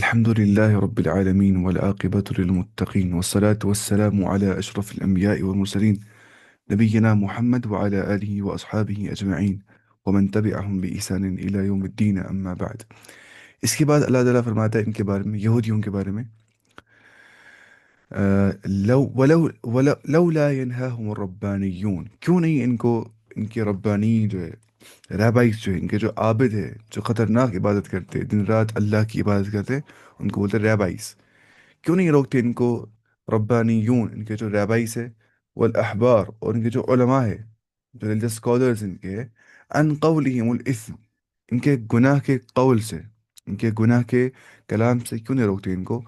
الحمد لله رب العالمين والعاقبة للمتقين والصلاة والسلام على أشرف الأنبياء والمرسلين نبينا محمد وعلى آله وأصحابه أجمعين ومن تبعهم بإحسان إلى يوم الدين أما بعد. اس کے بعد اللہ تعالیٰ فرماتا ہے ان کے بارے میں، یہودیوں کے بارے میں، لولا ينهاهم الربانيون، کیوں نہیں ان کو، ان کے ربانی جو ہے، رہبائس جو ہے، ان کے جو عابد ہے، جو خطرناک عبادت کرتے دن رات اللہ کی عبادت کرتے، ان کو بولتے رہبائس، کیوں نہیں روکتے ان کو ربانیون، ان کے جو ریبائس ہے، والاحبار، اور ان کے جو علماء ہے، جو ریلیجس اسکالرز ان کے، ان قولہم الاثم، ان کے گناہ کے قول سے، ان کے گناہ کے کلام سے کیوں نہیں روکتے ان کو،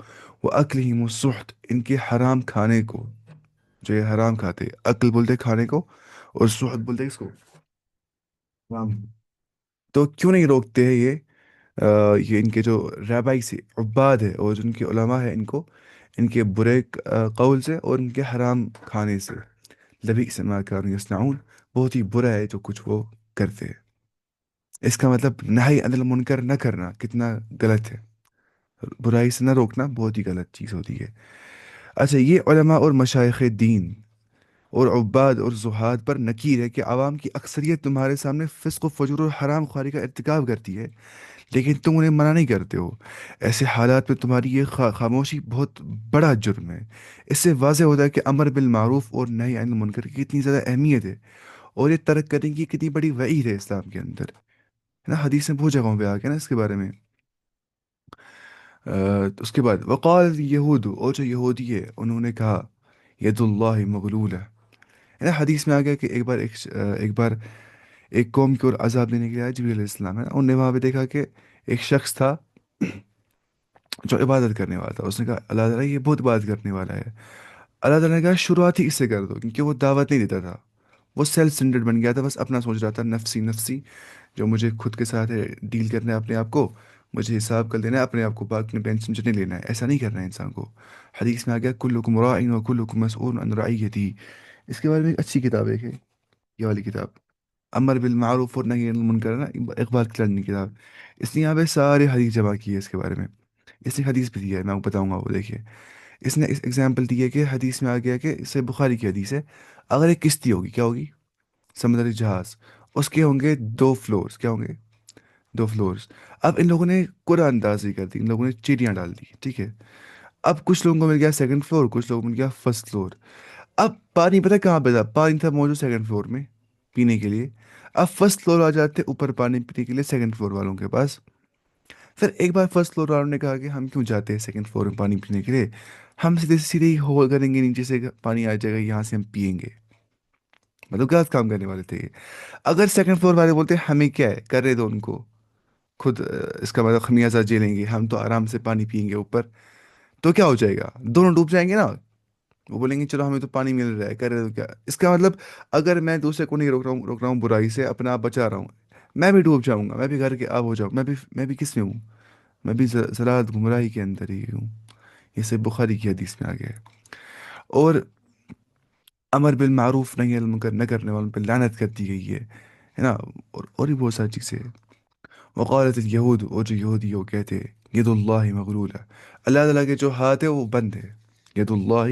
وہ اکلہم السحت، ان کے حرام کھانے کو، جو یہ حرام کھاتے، عقل بولتے کھانے کو، اور سحت بولتے اس کو حرام، تو کیوں نہیں روکتے ہیں یہ ان کے جو رابعی سے عباد ہے اور جو ان کے علماء ہیں، ان کو ان کے برے قول سے اور ان کے حرام کھانے سے، لبئس ما کانوا یصنعون، بہت ہی برا ہے جو کچھ وہ کرتے ہیں. اس کا مطلب نہی عن المنکر نہ کرنا کتنا غلط ہے، برائی سے نہ روکنا بہت ہی غلط چیز ہوتی ہے. اچھا، یہ علماء اور مشائخ دین اور عباد اور زہاد پر نکیر ہے کہ عوام کی اکثریت تمہارے سامنے فسق و فجور اور حرام خواری کا ارتکاب کرتی ہے، لیکن تم انہیں منع نہیں کرتے ہو. ایسے حالات میں تمہاری یہ خاموشی بہت بڑا جرم ہے. اس سے واضح ہوتا ہے کہ امر بالمعروف اور نہی عن المنکر کی کتنی زیادہ اہمیت ہے، اور یہ ترک کرنے کی کتنی بڑی وعید ہے اسلام کے اندر، ہے نا. حدیث میں بہت جگہوں پہ آ کے نا اس کے بارے میں. اس کے بعد وقال یہود، اور جو یہودی ہے انہوں نے کہا ید اللہ مغلولہ، ہے نا. حدیث میں آ گیا کہ ایک بار ایک قوم کی اور عذاب دینے کے لیے آیا جبریل علیہ السلام، ہے نا. انہوں نے وہاں پہ دیکھا کہ ایک شخص تھا جو عبادت کرنے والا تھا. اس نے کہا اللہ تعالیٰ یہ بہت عبادت کرنے والا ہے. اللہ تعالیٰ نے کہا شروعات ہی اس سے کر دو، کیونکہ وہ دعوت نہیں دیتا تھا، وہ سیلف سینٹرڈ بن گیا تھا، بس اپنا سوچ رہا تھا، نفسی نفسی، جو مجھے خود کے ساتھ ہے ڈیل کرنا ہے اپنے آپ کو، مجھے حساب کر لینا ہے اپنے آپ کو، باقی ٹینشن مجھے نہیں لینا ہے. ایسا نہیں کرنا ہے انسان کو. حدیث میں آ گیا کلکم راعٍ و کلکم مسئول عن رعیتہ. اس کے بارے میں ایک اچھی کتاب ہے کہ یہ والی کتاب امر بالمعروف اور نہی عن المنکر، نا، اقبال کلانی کی کتاب. اس نے یہاں پہ سارے حدیث جمع کی ہے اس کے بارے میں. اس نے حدیث بھی دیا ہے، میں آپ کو بتاؤں گا، وہ دیکھیے. اس نے اس ایگزامپل دی ہے کہ حدیث میں آ گیا کہ اسے بخاری کی حدیث ہے، اگر ایک کشتی ہوگی، کیا ہوگی، سمندری جہاز، اس کے ہوں گے دو فلورز، کیا ہوں گے، دو فلورز. اب ان لوگوں نے قرآن اندازی کر دی، ان لوگوں نے چیٹیاں ڈال دی، ٹھیک ہے. اب کچھ لوگوں کو مل گیا سیکنڈ فلور، کچھ لوگوں کو مل گیا فرسٹ فلور. اب پانی پتہ کہاں پہ تھا، پانی تھا موجود سیکنڈ فلور میں پینے کے لیے. اب فرسٹ فلور آ جاتے اوپر پانی پینے کے لیے سیکنڈ فلور والوں کے پاس. پھر ایک بار فرسٹ فلور والوں نے کہا کہ ہم کیوں جاتے ہیں سیکنڈ فلور میں پانی پینے کے لیے، ہم سیدھے سیدھے ہی ہول کریں گے نیچے سے پانی آ جائے گا، یہاں سے ہم پئیں گے. مطلب غلط کام کرنے والے تھے یہ. اگر سیکنڈ فلور والے بولتے ہمیں کیا ہے، کرنے دو ان کو، خود اس کا مطلب خمیازہ جھیلیں گے، ہم تو آرام سے پانی پئیں گے اوپر، تو کیا ہو جائے گا، دونوں ڈوب جائیں گے نا. وہ بولیں گے چلو ہمیں تو پانی مل رہا ہے، کرے تو کیا. اس کا مطلب اگر میں دوسرے کو نہیں روک رہا ہوں برائی سے، اپنا آپ بچا رہا ہوں، میں بھی ڈوب جاؤں گا، میں بھی گھر کے آب ہو جاؤں، میں بھی کس میں ہوں، میں بھی زراعت گمراہی کے اندر ہی ہوں. یہ سے بخاری کی حدیث میں آ گیا ہے. اور امر بالمعروف نہیں المنکر نہ کرنے والوں پہ لعنت کر دی گئی ہے نا. اور بھی بہت ساری چیزیں ہیں. وقالت الیہود، اور جو یہودی وہ کہتے ہیں ید اللہ مغلولہ، اللہ تعالیٰ کے جو ہاتھ ہے وہ بند ہے. ید اللہ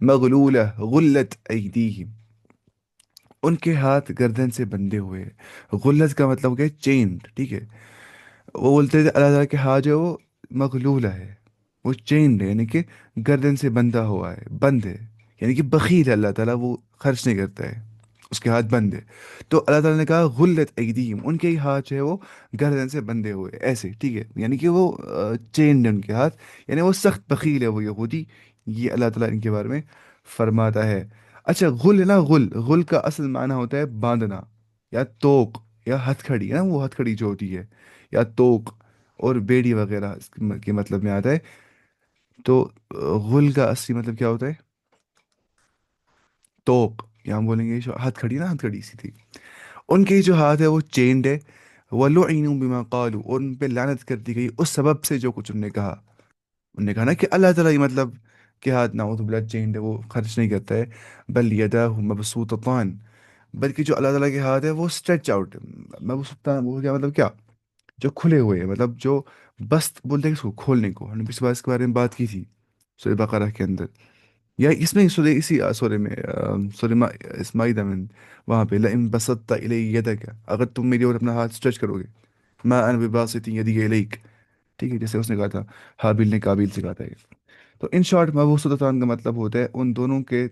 مغلولہ غلت ایدیہم، ان کے ہاتھ گردن سے بندھے ہوئے ہیں. غلت کا مطلب کہ چینڈ، ٹھیک ہے. وہ بولتے تھے اللہ تعالیٰ کے ہاتھ جو ہے وہ مغلولہ ہے، وہ چینڈ ہے، یعنی کہ گردن سے بندھا ہوا ہے، بند ہے، یعنی کہ بخیل ہے اللہ تعالیٰ، وہ خرچ نہیں کرتا ہے، اس کے ہاتھ بند ہے. تو اللہ تعالیٰ نے کہا غلت ایدیہم، ان کے ہی ہاتھ جو ہے وہ گردن سے بندھے ہوئے ایسے، ٹھیک ہے، یعنی کہ وہ چینڈ ہے ان کے ہاتھ، یعنی وہ سخت بخیل ہے وہ یہودی. یہ اللہ تعالیٰ ان کے بارے میں فرماتا ہے. اچھا، غل ہے نا، غل، غل کا اصل معنی ہوتا ہے باندھنا، یا توق، یا ہتھ کھڑی، ہے نا، وہ ہتھ کھڑی جو ہوتی ہے، یا توق، اور بیڑی وغیرہ اس کے مطلب میں آتا ہے. تو غل کا اصلی مطلب کیا ہوتا ہے، توق، یا ہم بولیں گے جو ہتھ کھڑی نا، ہتھ کھڑی سی تھی. ان کے جو ہاتھ ہے وہ چینڈ ہے. وَلُعِنُوا بِمَا قَالُوا، اور ان پہ لعنت کر دی گئی اس سبب سے جو کچھ انہوں نے کہا. انہوں نے کہا نا کہ اللہ تعالیٰ ہی مطلب کہ ہاتھ نعوذ باللہ چینڈ ہے، وہ خرچ نہیں کرتا ہے. بل یداہ مبسوطتان، بلکہ جو اللہ تعالیٰ کے ہاتھ ہے وہ اسٹریچ آؤٹ ہے. مبسوطتان وہ کیا مطلب، کیا جو کھلے ہوئے ہیں، مطلب جو بست بولتے ہیں اس کو کھولنے کو، ہم نے پچھلی بار اس کے بارے میں بات کی تھی سورہ بقرہ کے اندر، یا اس میں سورہ اسی سورہ میں سورہ اسماعیدہ میں، وہاں پہ لئن بسطت الی یدک، اگر تم میری اور اپنا ہاتھ اسٹریچ کرو گے، ما انا بباسط یدی الیک، ٹھیک ہے، جیسے اس نے کہا تھا، حابیل نے کابیل سے کہا تھا یہ. تو ان شارٹ مبوسطتان کا مطلب ہوتا ہے ان دونوں کے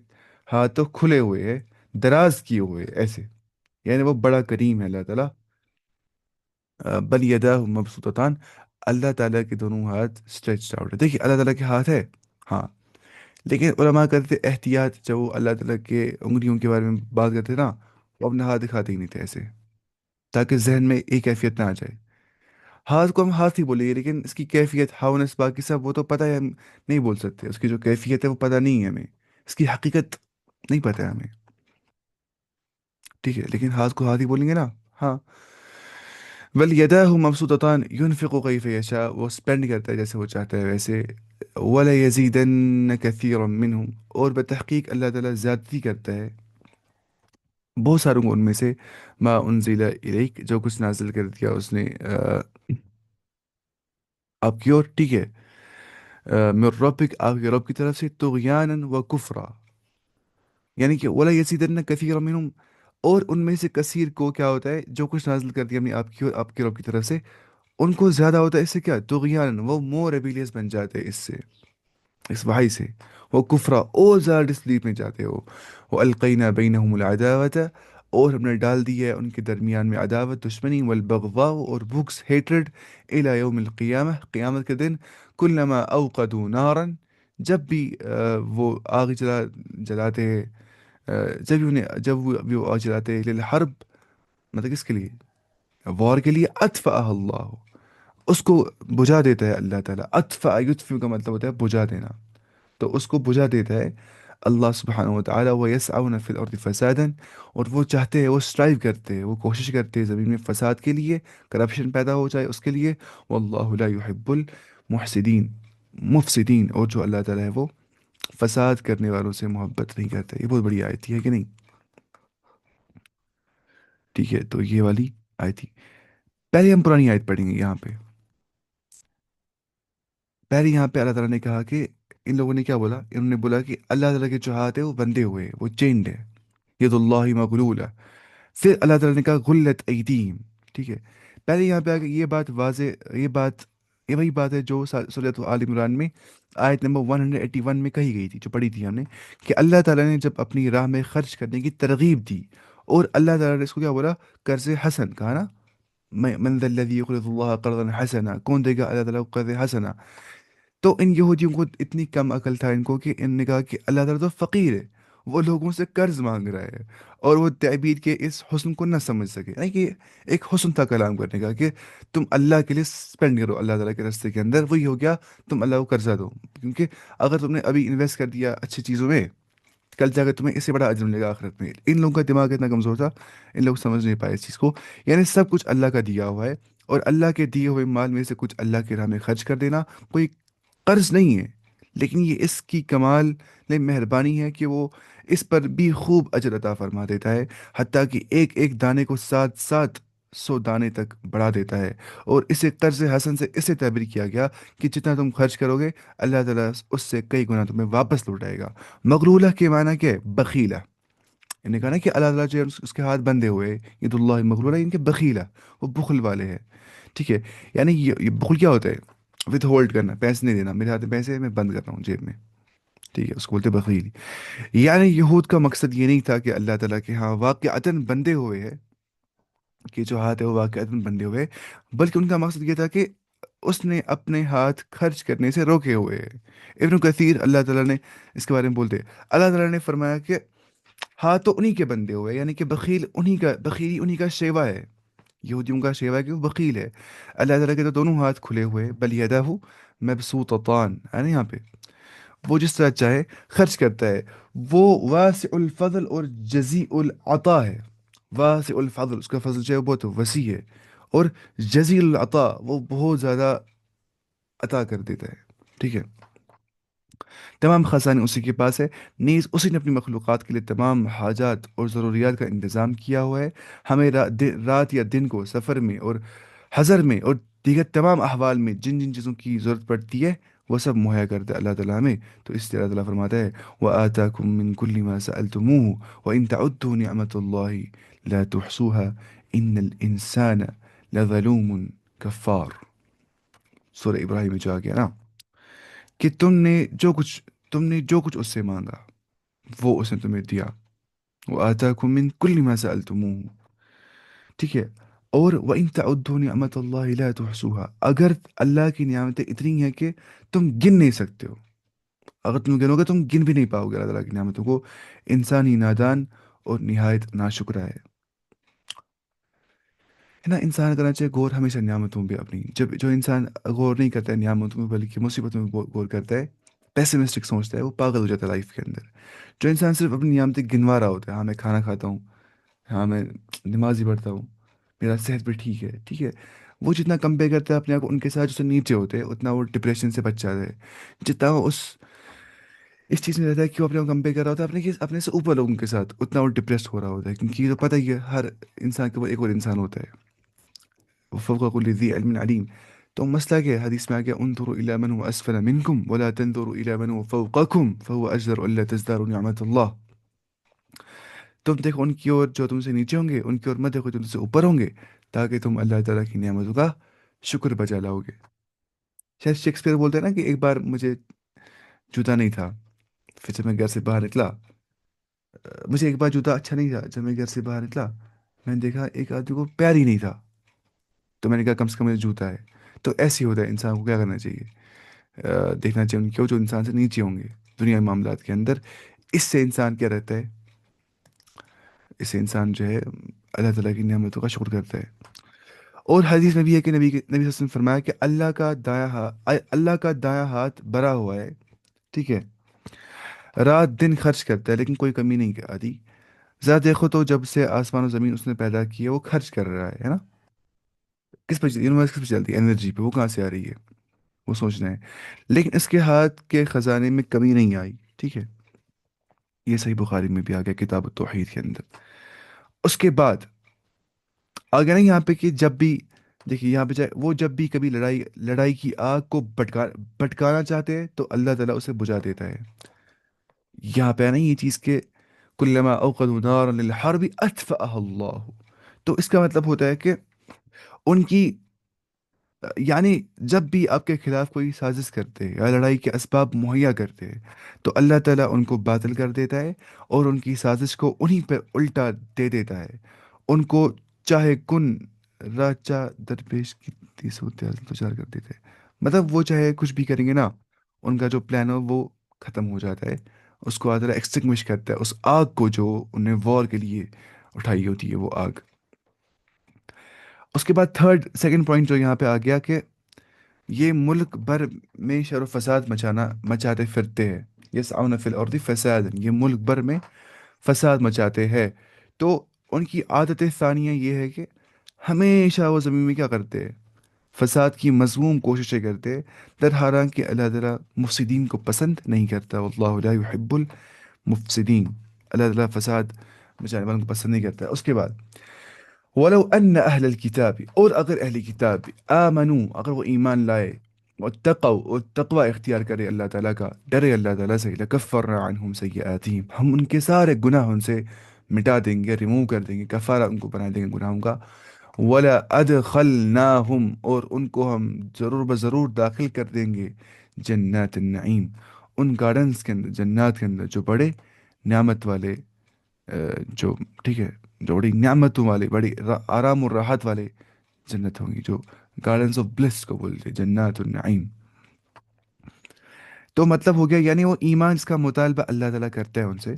ہاتھ تو کھلے ہوئے ہیں، دراز کیے ہوئے ایسے، یعنی وہ بڑا کریم ہے اللہ تعالیٰ. بل یداہ مبسوطتان، اللہ تعالیٰ کے دونوں ہاتھ اسٹریچ آؤٹ ہے. دیکھیے اللہ تعالیٰ کے ہاتھ ہے، ہاں، لیکن علماء کرتے احتیاط، جب وہ اللہ تعالیٰ کے انگلیوں کے بارے میں بات کرتے نا، وہ اپنا ہاتھ دکھاتے ہی نہیں تھے ایسے، تاکہ ذہن میں ایک کیفیت نہ آ جائے. ہاتھ کو ہم ہاتھ ہی بولیں گے، لیکن اس کی کیفیت، ہاؤنس، باقی سب وہ تو پتہ ہے، ہم نہیں بول سکتے. اس کی جو کیفیت ہے وہ پتہ نہیں ہے ہمیں، اس کی حقیقت نہیں پتہ ہے ہمیں، ٹھیک ہے، لیکن ہاتھ کو ہاتھ ہی بولیں گے نا. ہاں. بل یداہ مبسوطتان ينفق کیف یشاء، وہ اسپینڈ کرتا ہے جیسے وہ چاہتا ہے ویسے. ولا یزیدن کثیرا منہم، اور بتحقیق اللہ تعالیٰ زیادتی کرتا ہے بہت ساروں کو ان میں سے، ما انزل الیک، جو کچھ نازل کر دیا اس نے آپ کی اور، ٹھیک ہے، من ربک، آپ کے رب کی طرف سے، طغیانا و کفرا، یعنی کہ ولا یزیدن کثیرا منہم، اور ان میں سے کثیر کو کیا ہوتا ہے، جو کچھ نازل کر دیا ہم نے آپ کی اور آپ کے رب کی طرف سے، ان کو زیادہ ہوتا ہے اس سے، کیا، طغیان، وہ مور ریبیلیس بن جاتے ہیں اس سے، اس وحی سے. وہ کفرا، اور زیادہ ڈسلیپ میں جاتے ہو. وہ القینا بینہم العداوت، اور ہم نے ڈال دی ہے ان کے درمیان میں عداوت، دشمنی، والبغضاء، اور بغض، ہیٹرڈ، الی یوم القیامہ، قیامت کے دن. کلما اوقدوا نارا، جب بھی وہ آگ جلاتے ہیں، جب وہ آگ جلاتے ہیں، للحرب، مطلب کس کے لیے، وار کے لیے، اطفأ اللہ، اس کو بجھا دیتا ہے اللہ تعالیٰ. اطفأ یطفئ کا مطلب ہوتا ہے بجھا دینا، تو اس کو بجھا دیتا ہے اللہ سبحانہ و تعالیٰ. وہ یسعون فی الارض فسادا، اور وہ چاہتے ہیں، وہ اسٹرائیو کرتے ہیں، وہ کوشش کرتے ہیں زمین میں فساد کے لیے، کرپشن پیدا ہو جائے اس کے لیے. واللہ لا يحب المحسدین، مفسدین، اور جو اللہ تعالیٰ ہے وہ فساد کرنے والوں سے محبت نہیں کرتا. یہ بہت بڑی آیت تھی، ہے کہ نہیں؟ ٹھیک ہے، تو یہ والی آیت تھی. پہلے ہم پرانی آیت پڑھیں گے یہاں پہ. پہلے یہاں پہ اللہ تعالیٰ نے کہا کہ ان لوگوں نے کیا بولا، انہوں نے بولا کہ اللہ تعالیٰ کے جو ہاتھ ہے وہ بندھے ہوئے ہیں، وہ چینڈ ہے، ید اللہ مغلولہ. پھر اللہ تعالیٰ نے کہا غلت ایدیہم، ٹھیک ہے. پہلے یہاں پہ آ کے یہ بات واضح، یہ وہی بات ہے جو سورۃ آل عمران میں آیت نمبر 181 میں کہی گئی تھی، جو پڑھی تھی ہم نے، کہ اللہ تعالیٰ نے جب اپنی راہ میں خرچ کرنے کی ترغیب دی، اور اللہ تعالیٰ نے اس کو کیا بولا، قرض حسن کہا نا. من ذا الذی یقرض اللہ قرضا حسنا، کون دے گا اللہ تعالیٰ کو قرض حسنا. تو ان یہودیوں کو اتنی کم عقل تھا ان کو، کہ ان نے کہا کہ اللہ تعالیٰ تو فقیر ہے، وہ لوگوں سے قرض مانگ رہا ہے، اور وہ تعبیر کے اس حسن کو نہ سمجھ سکے. یعنی کہ ایک حسن تھا کلام کرنے کا، کہ تم اللہ کے لیے اسپینڈ کرو اللہ تعالیٰ کے راستے کے اندر، وہی ہو گیا تم اللہ کو قرضہ دو. کیونکہ اگر تم نے ابھی انویسٹ کر دیا اچھی چیزوں میں، کل جا کر تمہیں اس سے بڑا اجر ملے گا آخرت میں. ان لوگوں کا دماغ اتنا کمزور تھا، ان لوگ سمجھ نہیں پائے اس چیز کو. یعنی سب کچھ اللہ کا دیا ہوا ہے، اور اللہ کے دیے ہوئے مال میں سے کچھ اللہ کے راہ میں خرچ کر دینا کوئی قرض نہیں ہے، لیکن یہ اس کی کمال مہربانی ہے کہ وہ اس پر بھی خوب اجر عطا فرما دیتا ہے، حتیٰ کہ ایک ایک دانے کو 700 دانے تک بڑھا دیتا ہے. اور اسے قرض حسن سے اسے تعبیر کیا گیا کہ جتنا تم خرچ کرو گے اللہ تعالیٰ اس سے کئی گنا تمہیں واپس لوٹائے گا. مغرولہ کے معنی کیا ہے، بخیلہ. انہوں نے کہا نا کہ اللہ تعالیٰ جو ہے اس کے ہاتھ بندھے ہوئے، ید اللہ مغرولہ، ان کے بخیلہ، وہ بخل والے ہیں. ٹھیک ہے، یعنی یہ بخل کیا ہوتا ہے، وتھ ہولڈ کرنا، پیسے نہیں دینا، میرے ہاتھ میں پیسے ہیں، میں بند کر رہا ہوں جیب میں. ٹھیک ہے، اس کو بولتے بخیل. یعنی یہود کا مقصد یہ نہیں تھا کہ اللہ تعالیٰ کے ہاں واقعتاً بندے ہوئے ہیں، کہ جو ہاتھ ہے وہ واقعتاً بندے ہوئے، بلکہ ان کا مقصد یہ تھا کہ اس نے اپنے ہاتھ خرچ کرنے سے روکے ہوئے ہیں. ابن کثیر اللہ تعالیٰ نے اس کے بارے میں بولتے، اللہ تعالیٰ نے فرمایا کہ ہاتھ تو انہی کے بندے ہوئے، یعنی کہ بخیل انہی کا، بخیلی انہی کا شیوا ہے، یہودیوں کا شیوا ہے کہ وہ بخیل ہے. اللہ تعالیٰ کے تو دونوں ہاتھ کھلے ہوئے، بل یدہ مبسوطتان ہے نا. یہاں پہ وہ جس طرح چاہے خرچ کرتا ہے. وہ واسع الفضل اور جزیع العطا ہے. واسع الفضل، اس کا فضل جو ہے وہ بہت وسیع ہے، اور جزیل العطا، وہ بہت زیادہ عطا کر دیتا ہے. ٹھیک ہے، تمام خزانے اسی کے پاس ہے، نیز اسی نے اپنی مخلوقات کے لیے تمام حاجات اور ضروریات کا انتظام کیا ہوا ہے. ہمیں رات یا دن کو سفر میں اور حضر میں اور دیگر تمام احوال میں جن جن چیزوں کی ضرورت پڑتی ہے وہ سب مہیا کرتا ہے اللہ تعالیٰ ہمیں. تو اس لیے اللہ تعالیٰ فرماتا ہے وَآتَاكُم مِّن كُلِّ مَا سَأَلْتُمُوهُ وَإِن تَعُدُّوا نِعْمَةَ اللَّهِ لَا تُحْصُوهَا إِنَّ الْإِنسَانَ لَظَلُومٌ كَفَّارٌ. سورہ ابراہیم میں جو آ گیا نا کہ تم نے جو کچھ اس سے مانگا وہ اس نے تمہیں دیا. وَآتَاكُم مِّن كُلِّ مَا سَأَلْتُمُوهُ. ٹھیک ہے. اور وَإِن تَعُدُّوا نِعْمَةَ اللَّهِ لَا تُحْصُوهَا. اگر اللہ کی نعمتیں اتنی ہیں کہ تم گن نہیں سکتے ہو، اگر تم گنو گے تم گن بھی نہیں پاؤ گے اللہ تعالیٰ کی نعمتوں کو. انسان ہی نادان اور نہایت ناشکرا ہے نا. انسان کرنا چاہیے غور ہمیشہ نعمتوں پہ اپنی. جب جو انسان غور نہیں کرتا ہے نعمتوں میں بلکہ مصیبتوں میں غور کرتا ہے، پیسمسٹک سوچتا ہے، وہ پاگل ہو جاتا ہے لائف کے اندر. جو انسان صرف اپنی نعمتیں گنوا رہا ہوتا ہے، ہاں میں کھانا کھاتا ہوں، ہاں میں نماز ہی پڑھتا ہوں، میرا صحت بھی ٹھیک ہے، ٹھیک ہے، وہ جتنا کمپیئر کرتا ہے اپنے آپ کو ان کے ساتھ جو سے نیچے ہوتے ہیں اتنا وہ ڈپریشن سے بچ جاتا ہے. جتنا وہ اس چیز میں رہتا ہے کہ وہ اپنے کو کمپیئر کر رہا ہوتا ہے اپنے سے اوپر لوگوں کے ساتھ، اتنا وہ ڈپریسڈ ہو رہا ہوتا ہے. کیونکہ یہ تو پتہ ہی ہے ہر انسان کے اوپر ایک اور انسان ہوتا ہے. وفوق كل ذي علم عليم. تو مسئلہ کیا ہے؟ حدیث میں آ گیا انظروا الى من هو اسفل منكم ولا تنظروا الى من هو فوقكم فهو اجدر الا تزداروا نعمت اللہ. تم دیکھو ان کی اور جو تم سے نیچے ہوں گے، ان کی اور مت دیکھو جو تم سے اوپر ہوں گے، تاکہ تم اللہ تعالیٰ کی نعمتوں کا شکر بجا لاؤ گے. شاید شیکسپیئر بولتے ہیں نا کہ ایک بار مجھے جوتا نہیں تھا، پھر جب میں گھر سے باہر نکلا، مجھے ایک بار جوتا اچھا نہیں تھا، جب میں گھر سے باہر نکلا میں نے دیکھا ایک آدمی کو پیر ہی نہیں تھا، تو میں نے کہا کم سے کم مجھے جوتا ہے. تو ایسے ہی ہوتا ہے، انسان کو کیا کرنا چاہیے؟ دیکھنا چاہیے ان کو جو انسان سے نیچے ہوں گے دنیا معاملات کے اندر. اس سے انسان کیا رہتا ہے؟ اس سے انسان جو ہے اللہ تعالیٰ کی نعمتوں کا شکر کرتا ہے. اور حدیث میں بھی ہے کہ نبی صلی اللہ علیہ وسلم نے فرمایا کہ اللہ کا دایاں ہاتھ بھرا ہوا ہے، ٹھیک ہے، رات دن خرچ کرتا ہے لیکن کوئی کمی نہیں آتی. ذرا دیکھو تو جب سے آسمان و زمین اس نے پیدا کی ہے وہ خرچ کر رہا ہے نا. کس پہ یونیورس کس پہ چلتی ہے؟ انرجی پہ. وہ کہاں سے آ رہی ہے؟ وہ سوچنا ہے. لیکن اس کے ہاتھ کے خزانے میں کمی نہیں آئی، ٹھیک ہے. یہ صحیح بخاری میں بھی آ گیا کتاب التوحید کے اندر. اس کے بعد آ گیا نا یہاں پہ کہ جب بھی دیکھیے یہاں پہ جائے وہ جب بھی کبھی لڑائی کی آگ کو بھٹکانا چاہتے ہیں تو اللہ تعالیٰ اسے بجھا دیتا ہے. یہاں پہ ہے نا یہ چیز کہ کلما اوقدوا نارا للحرب اطفأها اللہ. تو اس کا مطلب ہوتا ہے کہ ان کی یعنی جب بھی آپ کے خلاف کوئی سازش کرتے ہیں یا لڑائی کے اسباب مہیا کرتے ہیں تو اللہ تعالیٰ ان کو باطل کر دیتا ہے اور ان کی سازش کو انہی پہ الٹا دے دیتا ہے. ان کو چاہے کن راچا درپیش کی صورتحال دو چار کر دیتے ہیں. مطلب وہ چاہے کچھ بھی کریں گے نا، ان کا جو پلان ہو وہ ختم ہو جاتا ہے. اس کو اللہ تعالیٰ ایکسٹنگوش کرتا ہے، اس آگ کو جو انہیں وار کے لیے اٹھائی ہوتی ہے وہ آگ. اس کے بعد سیکنڈ پوائنٹ جو یہاں پہ آ گیا کہ یہ ملک بھر میں شر و فساد مچاتے پھرتے ہیں. یسعون فی الارض فساد، یہ ملک بھر میں فساد مچاتے ہیں. تو ان کی عادت ثانیہ یہ ہے کہ ہمیشہ وہ زمین میں کیا کرتے ہیں؟ فساد کی مذموم کوششیں کرتے ہیں. در حالانکہ اللہ تعالیٰ مفسدین کو پسند نہیں کرتا. واللہ لا يحب المفسدین. اللہ تعالیٰ فساد مچانے والوں کو پسند نہیں کرتا. اس کے بعد ولو ان اہل الکتاب، اور اگر اہل کتاب آمنو، اگر وہ ایمان لائے، واتقوا اور تقوی اختیار کرے اللہ تعالیٰ کا، ڈرے اللہ تعالیٰ سے، لکفرنا عنہم سیئاتہم، ہم ان کے سارے گناہ ان سے مٹا دیں گے، ریموو کر دیں گے، کفارہ ان کو بنا دیں گے گناہوں کا. ولا ادخلناہم، اور ان کو ہم ضرور بضرور داخل کر دیں گے، جنات النعیم، ان گارڈنز کے اندر، جنات کے اندر جو بڑے نعمت والے جو ٹھیک ہے، جو بڑی نعمتوں والے، بڑی آرام اور راحت والے جنت ہوں گی، جو گارڈنز آف بلس کو بولتے ہیں، جنات النعیم. تو مطلب ہو گیا یعنی وہ ایمان کا مطالبہ اللہ تعالیٰ کرتا ہے ان سے،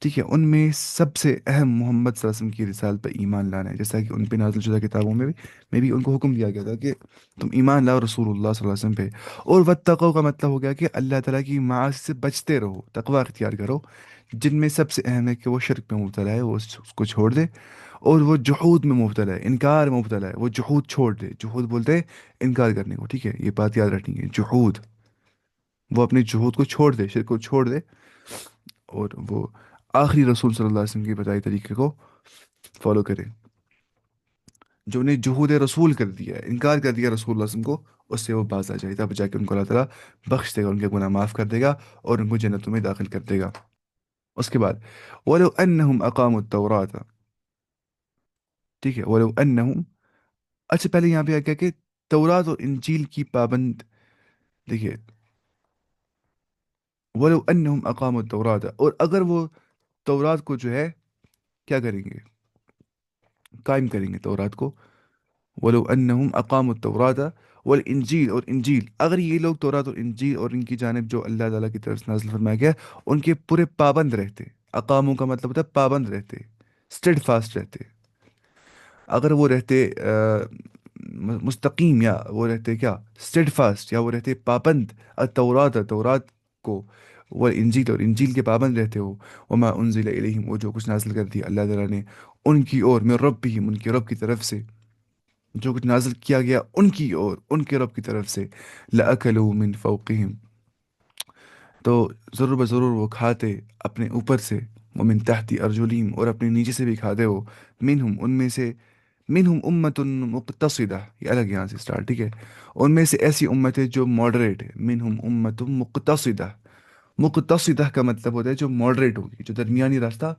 ٹھیک ہے. ان میں سب سے اہم محمد صلی اللہ علیہ وسلم کی رسالت پر ایمان لانا ہے، جیسا کہ ان پہ نازل شدہ کتابوں میں بھی ان کو حکم دیا گیا تھا کہ تم ایمان لاؤ رسول اللہ صلی اللہ علیہ وسلم پہ. اور واتقوا کا مطلب ہو گیا کہ اللہ تعالیٰ کی معاصی سے بچتے رہو، تقوی اختیار کرو، جن میں سب سے اہم ہے کہ وہ شرک میں مبتلا ہے وہ اس کو چھوڑ دے، اور وہ جحود میں مبتلا ہے، انکار میں مبتلا ہے، وہ جحود چھوڑ دے. جحود بولتے ہیں انکار کرنے کو، ٹھیک ہے، یہ بات یاد رکھنی ہے، جحود. وہ اپنے جحود کو چھوڑ دے، شرک کو چھوڑ دے، اور وہ آخری رسول صلی اللہ علیہ وسلم کے بتائے طریقے کو فالو کرے. جو انہیں جہود رسول کر دیا ہے، انکار کر دیا رسول اللہ صلی اللہ علیہ وسلم کو، اس سے وہ باز آ جائے، تب جا کے ان کو اللہ تعالیٰ بخش دے گا، ان کے گناہ معاف کر دے گا اور ان کو جنتوں میں داخل کر دے گا۔ اس کے بعد وَلَوْ أَنَّهُمْ أَقَامُوا التَّوْرَاةَ، ٹھیک ہے، وَلَوْ أَنَّهُمْ، اچھا پہلے یہاں پہ آ گیا کہ تورات اور انجیل کی پابند، دیکھیے، وَلَوْ أَنَّهُمْ أَقَامُوا التَّوْرَاةَ، اور اگر وہ تورات کو جو ہے کیا کریں گے، قائم کریں گے تورات کو، ولو انہم اقاموا التوراۃ والانجیل، اور انجیل، اگر یہ لوگ تورات اور انجیل اور ان کی جانب جو اللہ تعالیٰ کی طرف سے نازل فرمایا گیا ان کے پورے پابند رہتے، اقاموں کا مطلب ہوتا ہے پابند رہتے، اسٹیڈ فاسٹ رہتے، اگر وہ رہتے مستقیم، یا وہ رہتے کیا اسٹیڈ فاسٹ، یا وہ رہتے پابند التورات، تورات کو، وہ انجیل اور انجیل کے پابند رہتے ہو، وما انزل الیہم، وہ جو کچھ نازل کر دیا اللہ تعالیٰ نے ان کی اور، من ربہم، ان کے رب کی طرف سے، جو کچھ نازل کیا گیا ان کی اور ان کے رب کی طرف سے، لَأَكَلُوا مِن فَوْقِهِمْ، تو ضرور بضرور وہ کھاتے اپنے اوپر سے، وَمِن تَحْتِ أَرْجُلِهِمْ، اور اپنے نیچے سے بھی کھاتے ہو، منہم ان میں سے، منہم امت مقتصدہ، یہ الگ یہاں سے سٹارٹ، ٹھیک ہے، ان میں سے ایسی امت ہے جو ماڈریٹ ہے، منہم امت مقتصدہ، مقتصدہ کا مطلب ہوتا ہے جو ماڈریٹ ہوگی، جو درمیانی راستہ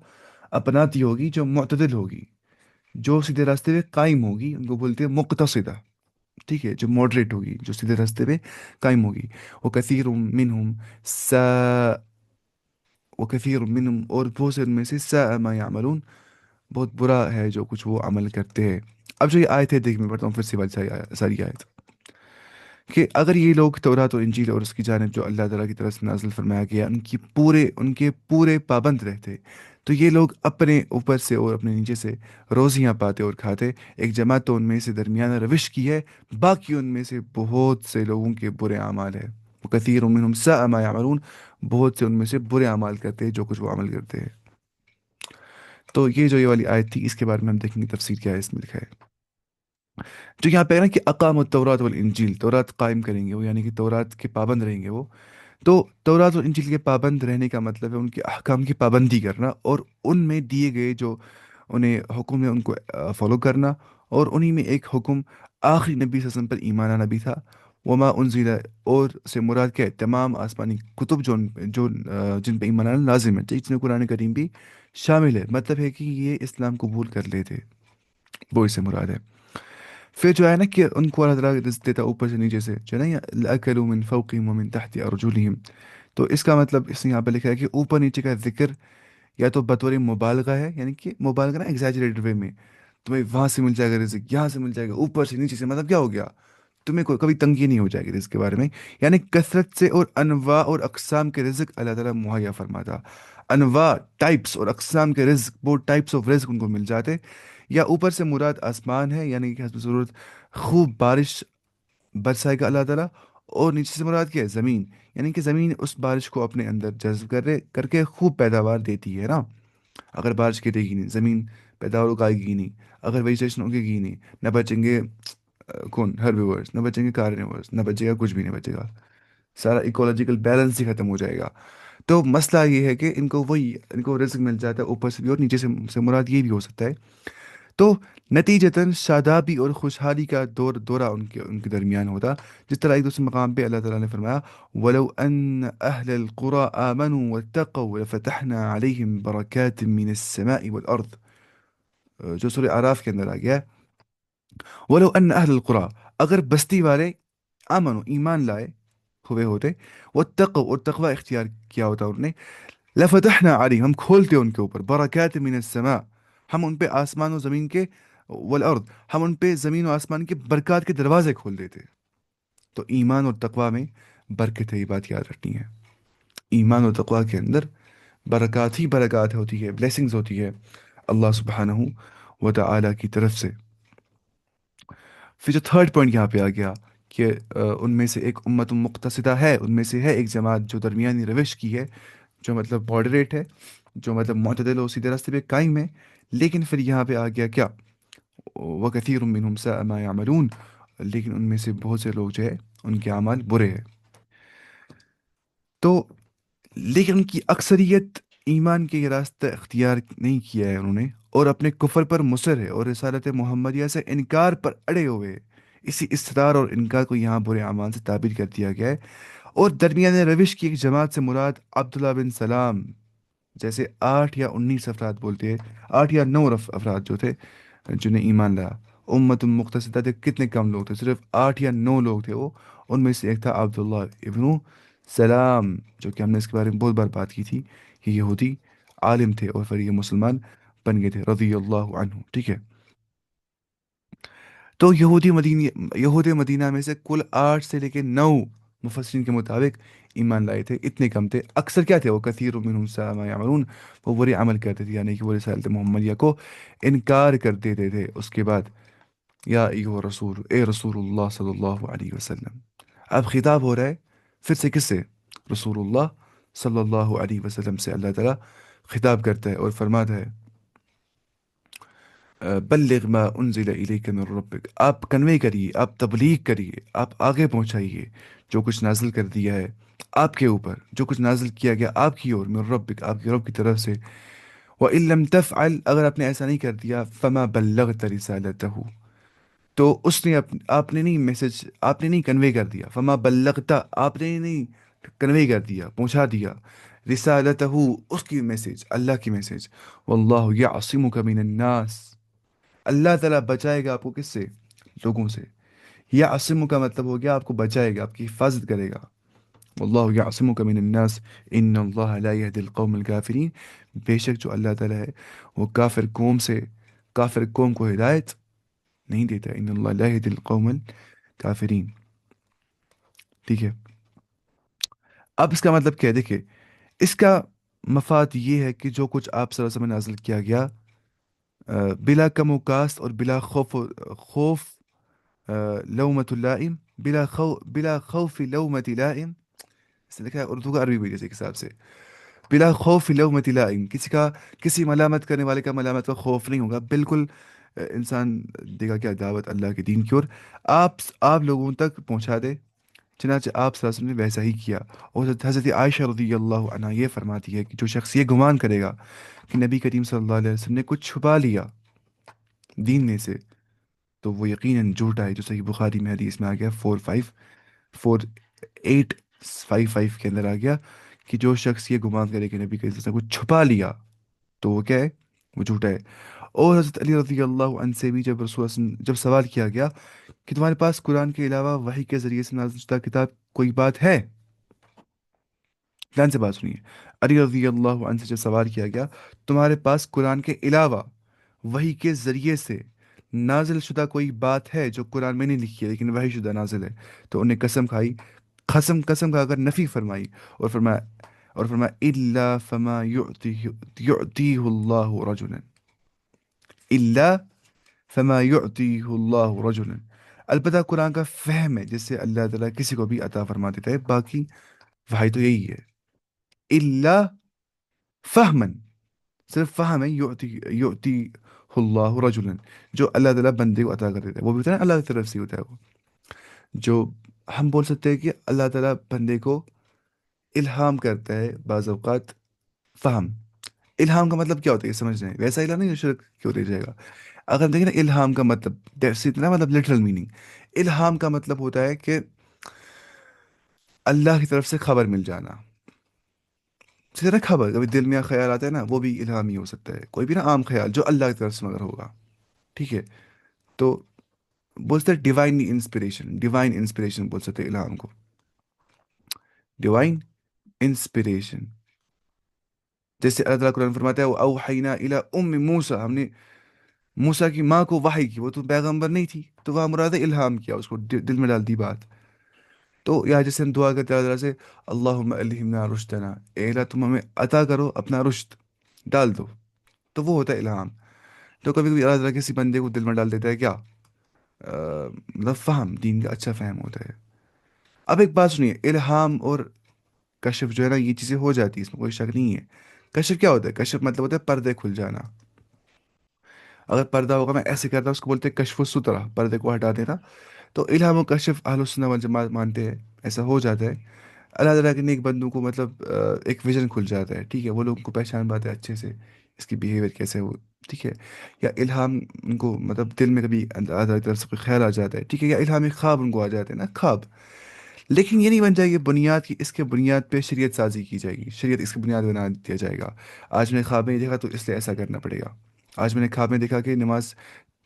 اپناتی ہوگی، جو معتدل ہوگی، جو سیدھے راستے پہ قائم ہوگی، ان کو بولتے ہیں مقتصدہ، ٹھیک ہے، جو ماڈریٹ ہوگی، جو سیدھے راستے پہ قائم ہوگی، وہ کثیر منہم سا، وہ کثیر منہم، اور بہت سے ان میں سے ساء ما یعملون، بہت برا ہے جو کچھ وہ عمل کرتے ہیں۔ اب جو یہ آیت ہے، دیکھ میں پڑھتا ہوں پھر سے والی ساری آیت، کہ اگر یہ لوگ تورات و انجیل اور اس کی جانب جو اللہ تعالیٰ کی طرف سے نازل فرمایا گیا ان کے پورے پابند رہتے، تو یہ لوگ اپنے اوپر سے اور اپنے نیچے سے روزیاں پاتے اور کھاتے، ایک جماعت تو ان میں سے درمیانہ روش کی ہے، باقی ان میں سے بہت سے لوگوں کے برے اعمال ہے، وہ کثیر منہم ساء ما یعملون، بہت سے ان میں سے برے اعمال کرتے ہیں جو کچھ وہ عمل کرتے ہیں۔ تو یہ جو یہ والی آیت تھی، اس کے بارے میں ہم دیکھیں گے تفسیر کیا ہے، اس میں لکھا ہے جو یہاں پہ ہے نا کہ اقام التورات والانجیل، تورات قائم کریں گے وہ، یعنی کہ تورات کے پابند رہیں گے وہ، تو تورات اور انجیل کے پابند رہنے کا مطلب ہے ان کے احکام کی پابندی کرنا، اور ان میں دیے گئے جو انہیں حکم ہے ان کو فالو کرنا، اور انہی میں ایک حکم آخری نبی صلی اللہ علیہ وسلم پر ایمان آنا بھی تھا، وما انزل، اور سے مراد کیا ہے، تمام آسمانی کتب جن پہ ایمان آنا لازم ہے، جس میں قرآن کریم بھی شامل ہے، مطلب ہے کہ یہ اسلام قبول کر لیتے، وہ اس سے مراد ہے۔ پھر جو ہے نا کہ ان کو اللہ تعالیٰ رزق دیتا اوپر سے نیچے سے، جو ہے نا لَأَكَلُوا مِن فَوْقِهِمْ وَمِن تَحْتِ أَرْجُلِهِمْ، تو اس کا مطلب اس نے یہاں پہ لکھا ہے کہ اوپر نیچے کا ذکر یا تو بطور مبالغہ ہے، یعنی کہ مبالغہ نا ایگزیجریٹڈ وے میں، تمہیں وہاں سے مل جائے گا رزق، یہاں سے مل جائے گا، اوپر سے نیچے سے، مطلب کیا ہو گیا، تمہیں کوئی کبھی تنگی نہیں ہو جائے گی رزق کے بارے میں، یعنی کثرت سے اور انواع اور اقسام کے رزق اللہ تعالیٰ مہیا فرماتا، انواع، ٹائپس اور اقسام کے رزق، وہ ٹائپس آف رزق ان کو مل جاتے، یا اوپر سے مراد آسمان ہے، یعنی کہ حسب ضرورت خوب بارش برسائے گا اللہ تعالیٰ، اور نیچے سے مراد کیا ہے، زمین، یعنی کہ زمین اس بارش کو اپنے اندر جذب کر کے خوب پیداوار دیتی ہے نا، اگر بارش گرے گی نہیں، زمین پیداوار اگائے گی نہیں، اگر ویجیٹیشن اگے گی نہیں، نہ بچیں گے کون ہربیورس، نہ بچیں گے کارنیورس، نہ بچے گا کچھ بھی نہیں بچے گا، سارا ایکولوجیکل بیلنس ہی ختم ہو جائے گا۔ تو مسئلہ یہ ہے کہ ان کو رزق مل جاتا ہے اوپر سے بھی اور نیچے سے مراد یہ بھی ہو سکتا ہے، تو نتیجتاً شادابی اور خوشحالی کا دورہ ان کے درمیان ہوتا، جس طرح ایک دوسرے مقام پہ اللہ تعالیٰ نے فرمایا وَلَوْ أَنَّ أَهْلَ الْقُرَىٰ آمَنُوا وَاتَّقَوْا لَفَتَحْنَا عَلَيْهِمْ بَرَكَاتٍ مِّنَ السَّمَاءِ وَالْأَرْضِ، جو سورہ آراف کے اندر آ گیا ہے، وَلَوْ أَنَّ أَهْلَ الْقُرَىٰ، اگر بستی والے آمنوا ایمان لائے ہوئے ہوتے، واتقوا اور تقوی اختیار کیا ہوتا انہوں نے، لفتحنا علیہم ہم کھولتے ان کے اوپر، برکات من السماء، ہم ان پہ آسمان و زمین کے، والارض ہم ان پہ زمین و آسمان کے برکات کے دروازے کھول دیتے۔ تو ایمان اور تقوی میں برکت ہے، یہ بات یاد رکھنی ہے، ایمان اور تقوی کے اندر برکات ہی برکات ہوتی ہے، بلیسنگز ہوتی ہے اللہ سبحانہ و تعالی کی طرف سے۔ پھر جو تھرڈ پوائنٹ یہاں پہ آ گیا کہ ان میں سے ایک امت مقتصدہ ہے، ان میں سے ہے ایک جماعت جو درمیانی روش کی ہے، جو مطلب ماڈریٹ ہے، جو مطلب معتدل و سیدھے راستے پہ قائم ہے، لیکن پھر یہاں پہ آ گیا کیا، وَكَثِيرٌ مِّنْهُمْ سَاءَ مَا يَعْمَلُونَ، لیکن ان میں سے بہت سے لوگ جو ہے ان کے اعمال برے ہیں، تو لیکن ان کی اکثریت ایمان کے یہ راستہ اختیار نہیں کیا ہے انہوں نے، اور اپنے کفر پر مصر ہے اور رسالت محمدیہ سے انکار پر اڑے ہوئے ہیں۔ اسی اصرار اور انکار کو یہاں برے اعمال سے تعبیر کر دیا گیا ہے۔ اور درمیان روش کی ایک جماعت سے مراد عبداللہ بن سلام جیسے 8 یا 19 افراد بولتے ہیں، 8 یا 9 افراد جو تھے جنہیں ایمان لایا۔ امت مقتصدہ تھے، کتنے کم لوگ تھے، صرف 8 یا 9 لوگ تھے وہ، ان میں سے ایک تھا عبداللہ ابن سلام، جو کہ ہم نے اس کے بارے میں بہت بار بات کی تھی۔ یہ یہودی عالم تھے اور پھر یہ مسلمان بن گئے تھے رضی اللہ عنہ، ٹھیک ہے۔ تو یہود مدینہ میں سے کل 8 سے لے کے 9 مفسرین کے مطابق ایمان لائے تھے، اتنے کم تھے۔ اکثر کیا تھے وہ، کثیر منہم ساء ما یعملون، وہ برے عمل کرتے تھے، یعنی کہ وہ رسالت محمدیہ کو انکار کر دیتے تھے۔ اس کے بعد یا ایہو رسول، اے رسول اللہ صلی اللہ علیہ وسلم، اب خطاب ہو رہا ہے پھر سے کس سے؟ رسول اللہ صلی اللہ علیہ وسلم سے اللہ تعالیٰ خطاب کرتا ہے اور فرماتا ہے بلغ ما انزل الیک من ربک، آپ کنوے کریے، آپ تبلیغ کریے، آپ آگے پہنچائیے جو کچھ نازل کر دیا ہے آپ کے اوپر، جو کچھ نازل کیا گیا آپ کی اور، من ربک، آپ کے رب کی طرف سے۔ وَإِن لَمْ تَفْعَلْ، اگر آپ نے ایسا نہیں کر دیا، فَمَا بَلَّغْتَ رِسَالَتَهُ، تو اس نے آپ نے نہیں میسج، آپ نے نہیں کنوے کر دیا، فما بلغتا، آپ نے نہیں کنوے کر دیا، پہنچا دیا، رسالتہ، اس کی میسج، اللہ کی میسج۔ واللہ یعصمک من الناس، اللہ تعالیٰ بچائے گا آپ کو کس سے؟ لوگوں سے۔ یعصمک کا مطلب ہو گیا آپ کو بچائے گا، آپ کی حفاظت کرے گا۔ واللہ یعصمک من الناس ان اللہ لا یہدی القوم الکافرین، بے شک جو اللہ تعالیٰ ہے وہ کافر قوم کو ہدایت نہیں دیتا، ان اللہ لا یہدی القوم الکافرین، ٹھیک ہے۔ اب اس کا مطلب کیا ہے؟ دیکھیں، اس کا مفاد یہ ہے کہ جو کچھ آپ صلی اللہ علیہ وسلم میں نازل کیا گیا بلا کم و کاست اور بلا خوف لومت اللائم، بلا خوف لومت لائم، اس نے لکھا ہے اردو کا عربی بھی جیسے کے حساب سے، بلا خوف لومت لائم، کسی ملامت کرنے والے کا ملامت کا خوف نہیں ہوگا، بالکل انسان دے گا کیا دعوت اللہ کے دین کی اور آپ لوگوں تک پہنچا دے۔ چنانچہ آپ صلی اللہ علیہ وسلم نے ویسا ہی کیا۔ اور حضرت عائشہ رضی اللہ عنہ یہ فرماتی ہے کہ جو شخص یہ گمان کرے گا کہ نبی کریم صلی اللہ علیہ وسلم نے کچھ چھپا لیا دین میں سے، تو وہ یقیناً جھوٹا ہے، جو صحیح بخاری میں حدیث میں آ گیا 4855 کے اندر آ گیا کہ جو شخص یہ گمان کرے کہ نبی کریم صلی اللہ علیہ وسلم نے کچھ چھپا لیا تو وہ کیا ہے؟ وہ جھوٹا ہے۔ اور حضرت علی رضی اللہ عنہ سے بھی جب رسول اللہ صلی اللہ علیہ وسلم جب سوال کیا گیا کہ تمہارے پاس قرآن کے علاوہ وحی کے ذریعے سے نازل شدہ کتاب کوئی بات ہے، دھیان سے بات سنیے، علی رضی اللہ عنہ سے جب سوال کیا گیا تمہارے پاس قرآن کے علاوہ وحی کے ذریعے سے نازل شدہ کوئی بات ہے جو قرآن میں نہیں لکھی ہے لیکن وحی شدہ نازل ہے، تو انہیں قسم کھائی، قسم کھا کر نفی فرمائی اور فرمایا الا فما یعطیہ اللہ رجلا، الا فما یعطیہ اللہ رجلا، البتہ قرآن کا فہم ہے جس سے اللہ تعالیٰ کسی کو بھی عطا فرما دیتا ہے، باقی وحی تو یہی ہے، الا فہمن، صرف فہم ہے، یعطی اللہ رجلا، جو اللہ تعالیٰ بندے کو عطا کر دیتا ہے، وہ بھی ہوتا ہے نا اللہ کی طرف سے ہوتا ہے وہ، جو ہم بول سکتے ہیں کہ اللہ تعالیٰ بندے کو الہام کرتا ہے بعض اوقات، فہم، الہام کا مطلب کیا ہوتا ہے یہ سمجھ رہے ہیں؟ ویسا الہام نہیں جو شرک کی ہو جائے گا۔ اگر ہم دیکھیں نا الہام کا مطلب اتنا مطلب لٹرل میننگ، الہام کا مطلب ہوتا ہے کہ اللہ کی طرف سے خبر مل جانا، صرف نا خبر، کبھی دل میں خیال آتا ہے نا، وہ بھی الہام ہی ہو سکتا ہے، کوئی بھی نا عام خیال جو اللہ کی طرف سے مگر ہوگا، ٹھیک ہے۔ تو بولتے ہیں ڈیوائن انسپریشن بول سکتے ہیں الہام کو، ڈیوائن انسپریشن، جیسے اللہ تعالیٰ قرآن فرماتا ہے اوحینا الی ام موسیٰ، ہم نے موسیٰ کی ماں کو وحی کی، وہ تو پیغمبر نہیں تھی، تو وہاں مراد ہے الہام کیا، اس کو دل میں ڈال دی بات۔ تو یا جیسے ہم دعا کرتے ہیں اللہ تعالیٰ سے اللہم الہمنا رشدنا، اے اللہ تم ہمیں عطا کرو اپنا رشد، ڈال دو، تو وہ ہوتا ہے الہام۔ تو کبھی کبھی اللہ تعالیٰ کسی بندے کو دل میں ڈال دیتا ہے کیا، مطلب فہم، دین کا اچھا فہم ہوتا ہے۔ اب ایک بات سنیے، الہام اور کشف جو ہے نا یہ چیزیں ہو جاتی ہیں، اس میں کوئی شک نہیں ہے۔ کشف کیا ہوتا ہے؟ کشف مطلب ہوتا ہے پردے کھل جانا، اگر پردہ ہوگا میں ایسے کرتا ہوں اس کو بولتے ہیں کشف السترہ، پردے کو ہٹا دینا۔ تو الہام و کشف اہل السنہ والجماعت مانتے ہیں ایسا ہو جاتا ہے۔ اللہ تعالیٰ کے نیک بندوں کو مطلب ایک ویژن کھل جاتا ہے، ٹھیک ہے، وہ لوگوں کو پہچان پاتے ہیں اچھے سے، اس کی بیہیویئر کیسے ہے وہ، ٹھیک ہے، یا الہام ان کو مطلب دل میں کبھی اللہ تعالیٰ کی طرف سے کوئی خیال آ جاتا ہے، ٹھیک ہے، یا الہامی خواب ان کو آ جاتے ہیں نا، خواب. لیکن یہ نہیں بن جائے گی بنیاد کی، اس کے بنیاد پہ شریعت سازی کی جائے گی، شریعت اس کی بنیاد بنا دیا جائے گا. آج میں نے خواب میں یہ دیکھا تو اس لیے ایسا کرنا پڑے گا. آج میں نے خواب میں دیکھا کہ نماز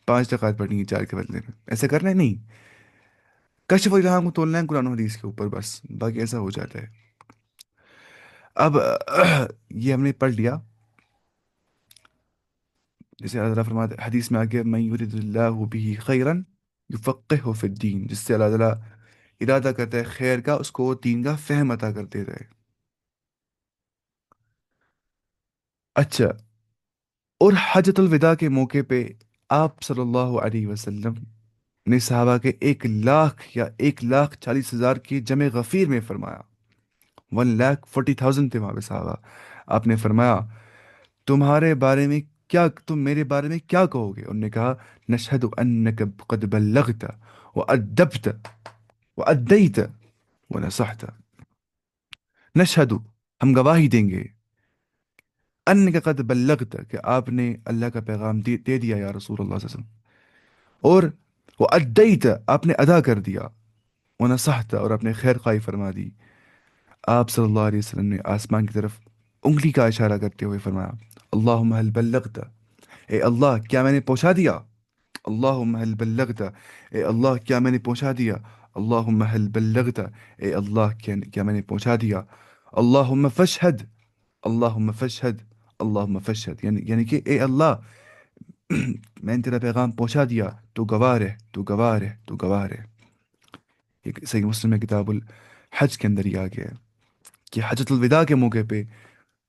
5 رکعت پڑھنی ہے 4 کے بدلے میں، ایسا کرنا ہے نہیں. کشف و الہام کو تولنا ہے قرآن و حدیث کے اوپر بس، باقی ایسا ہو جاتا ہے. اب یہ ہم نے پڑھ لیا. جیسے اللہ تعالیٰ فرماتے حدیث میں آگے من یرید اللہ بھی خیرا یفقہہ فی الدین، جس سے اللہ تعالیٰ ارادہ کرتا ہے خیر کا، اس کو دین کا فہم عطا کر دیتا ہے. اچھا، اور حجۃ الوداع کے موقع پہ آپ صلی اللہ علیہ وسلم نے صحابہ کے 1 لاکھ یا 1,40,000 کی جمع غفیر میں فرمایا، 1,40,000 تھے وہاں پہ صحابہ. آپ نے فرمایا تمہارے بارے میں کیا، تم میرے بارے میں کیا کہو گے؟ انہوں نے کہا نشہد انک قد بلغت وادبت وادیت ونصحت. نشہد، ہم گواہی دیں گے، انک قد بلغت، کہ آپ نے اللہ کا پیغام دے دیا یا رسول اللہ صلی اللہ علیہ وسلم، اور وادیت، آپ نے ادا کر دیا، ونصحت، اور آپ نے خیر خواہی فرما دی. آپ صلی اللہ علیہ وسلم نے آسمان کی طرف انگلی کا اشارہ کرتے ہوئے فرمایا اللہم هل بلغت، اے اللہ کیا میں نے پہنچا دیا؟ اللہم هل بلغت، اے اللہ کیا میں نے پہنچا دیا؟ اللہم هل بلغت، اے اللہ کیا میں نے پہنچا دیا؟ اللہم فشہد، اللہم فشہد، اللہم فشہد، یعنی کہ اے اللہ میں نے تیرا پیغام پہنچا دیا، تو گواہ رہ، تو گواہ رہ، تو گواہ رہ. یہ صحیح مسلم میں کتاب الحج کے اندر یہ آ گیا ہے کہ حجۃ الوداع کے موقع پہ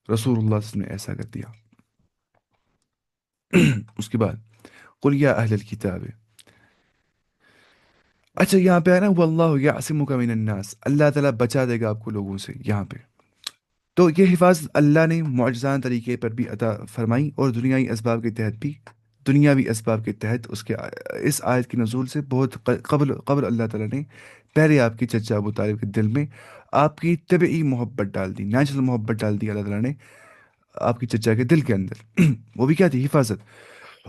رسول اللہ صلی اللہ علیہ وسلم نے ایسا کر دیا. اس کے بعد قل یا اہل الکتاب. اچھا یہاں پہ ہے نا واللہ یعصمک من الناس، اللہ تعالیٰ بچا دے گا آپ کو لوگوں سے. یہاں پہ تو یہ حفاظت اللہ نے معجزان طریقے پر بھی عطا فرمائی، اور دنیائی اسباب کے تحت بھی، دنیاوی اسباب کے تحت اس کے اس آیت کی نزول سے بہت قبل قبل اللہ تعالیٰ نے پہلے آپ کی چچا ابو طالب کے دل میں آپ کی طبعی محبت ڈال دی، نیچرل محبت ڈال دی اللہ تعالیٰ نے آپ کی چچا کے دل کے اندر. وہ بھی کیا تھی؟ حفاظت.